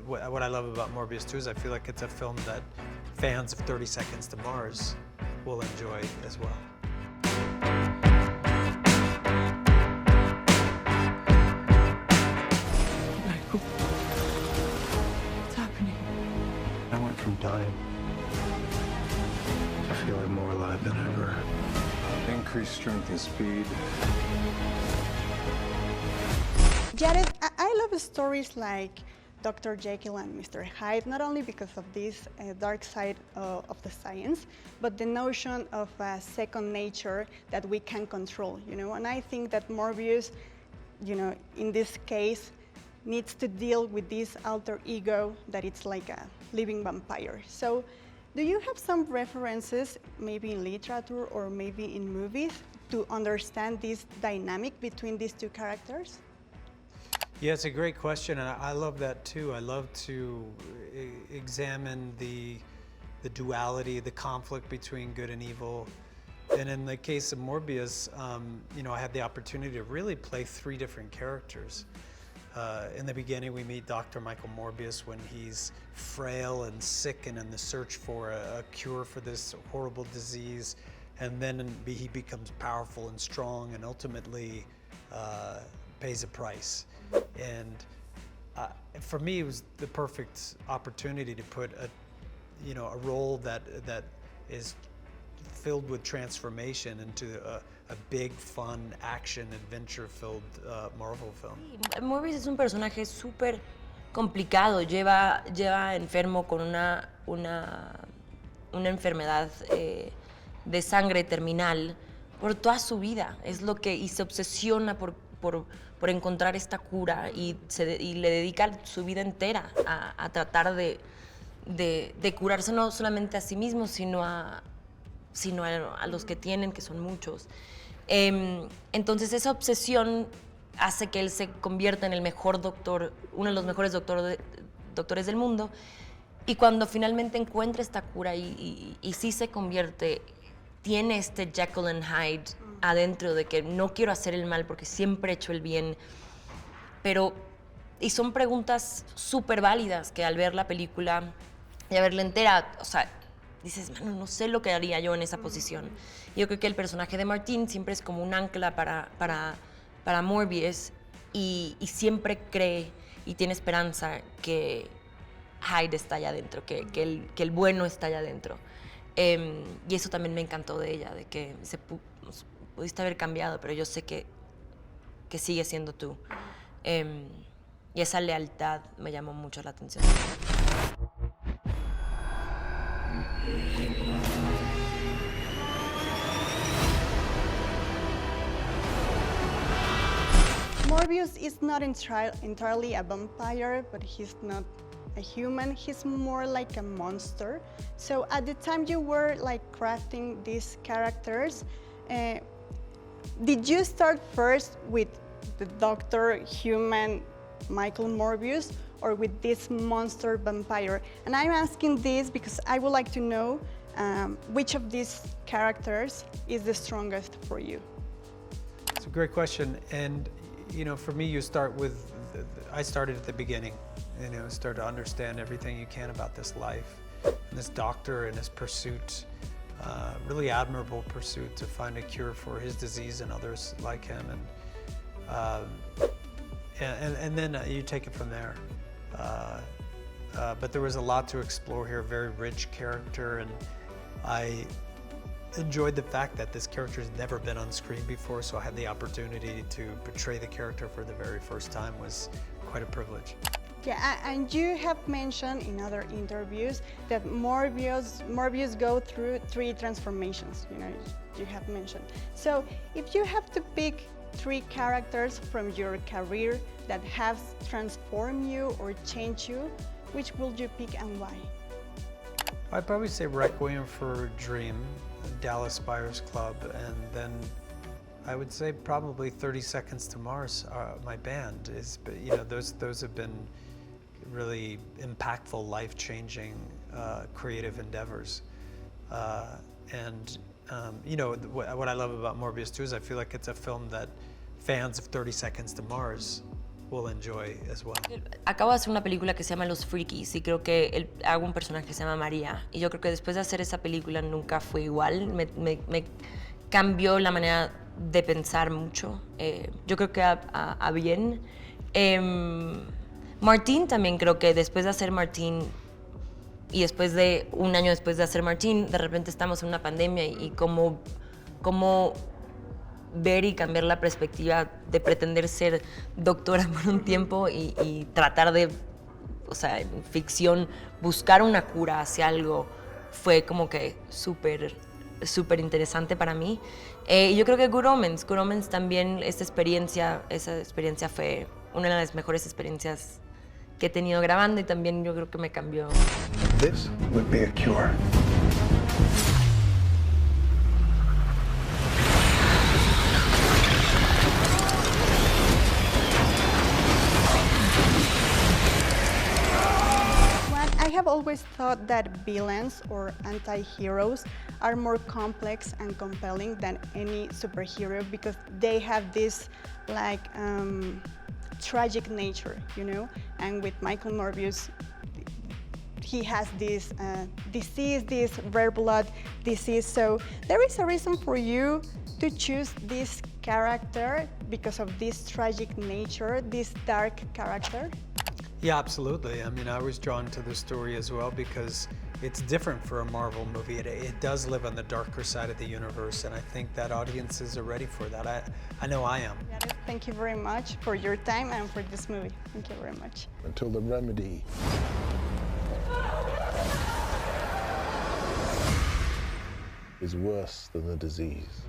what I love about Morbius too is I feel like it's a film that fans of 30 Seconds to Mars will enjoy as well. What's happening? I went from dying to feeling more alive than ever. Increased strength and speed. Jared, I love stories like Dr. Jekyll and Mr. Hyde, not only because of this dark side of the science, but the notion of second nature that we can control, you know? And I think that Morbius, you know, in this case, needs to deal with this alter ego that it's like a living vampire. So, do you have some references, maybe in literature or maybe in movies, to understand this dynamic between these two characters? Yeah, it's a great question, and I love that too. I love to examine the duality, the conflict between good and evil. And in the case of Morbius, you know, I had the opportunity to really play three different characters. In the beginning, we meet Dr. Michael Morbius when he's frail and sick and in the search for a cure for this horrible disease. And then he becomes powerful and strong and ultimately pays a price. And for me, it was the perfect opportunity to put a role that is filled with transformation into a big, fun, action, adventure-filled Marvel film. Morbius es un personaje súper complicado. Lleva enfermo con una enfermedad de sangre terminal por toda su vida. Y se obsesiona por encontrar esta cura y le dedica su vida entera a tratar de curarse no solamente a sí mismo, sino a los que tienen, que son muchos. Entonces esa obsesión hace que él se convierta en el mejor doctor, uno de los mejores doctores del mundo, y cuando finalmente encuentra esta cura y sí se convierte, tiene este Jekyll and Hyde adentro de que no quiero hacer el mal porque siempre he hecho el bien, y son preguntas súper válidas que al ver la película y a verla entera, o sea, dices, mano, no sé lo que haría yo en esa posición. Yo creo que el personaje de Martin siempre es como un ancla para Morbius y siempre cree y tiene esperanza que Hyde está allá adentro, que el bueno está allá adentro. Y eso también me encantó de ella, de que pudiste haber cambiado, pero yo sé que sigue siendo tú. Y esa lealtad me llamó mucho la atención. Morbius is not entirely a vampire, but he's not a human. He's more like a monster. So at the time you were like crafting these characters, did you start first with the Doctor Human Michael Morbius or with this monster vampire? And I'm asking this because I would like to know which of these characters is the strongest for you? It's a great question, and you know, for me, you start with, I started at the beginning, you know, start to understand everything you can about this life, and this doctor and his pursuit, really admirable pursuit to find a cure for his disease and others like him, and then you take it from there. But there was a lot to explore here, very rich character, and I enjoyed the fact that this character has never been on screen before, so I had the opportunity to portray the character for the very first time was quite a privilege. Yeah, and you have mentioned in other interviews that Morbius go through 3 transformations, you know, you have mentioned. So if you have to pick 3 characters from your career that have transformed you or changed you, which will you pick and why? I'd probably say Requiem for a Dream, Dallas Buyers Club, and then I would say probably 30 Seconds to Mars, my band, is, you know, those have been really impactful, life-changing, creative endeavors. You know, what I love about Morbius too is I feel like it's a film that fans of 30 Seconds to Mars will enjoy as well. Acabo de hacer una película que se llama Los Freakies y creo que hago un personaje que se llama María. Y yo creo que después de hacer esa película nunca fue igual. Me cambió la manera de pensar mucho. Yo creo que a bien. Martín también creo que después de hacer Martín y después de un año después de hacer Martín, de repente estamos en una pandemia y cómo ver y cambiar la perspectiva de pretender ser doctora por un tiempo y tratar de, o sea, en ficción, buscar una cura hacia algo fue como que súper interesante para mí. Y yo creo que Good Omens también, esa experiencia fue una de las mejores experiencias que he tenido grabando y también yo creo que me cambió. This would be a cure. I have always thought that villains or anti-heroes are more complex and compelling than any superhero because they have this like tragic nature, you know? And with Michael Morbius, he has this disease, this rare blood disease. So there is a reason for you to choose this character because of this tragic nature, this dark character? Yeah, absolutely. I mean, I was drawn to the story as well because it's different for a Marvel movie. It does live on the darker side of the universe, and I think that audiences are ready for that. I know I am. Thank you very much for your time and for this movie. Thank you very much. Until the remedy is worse than the disease.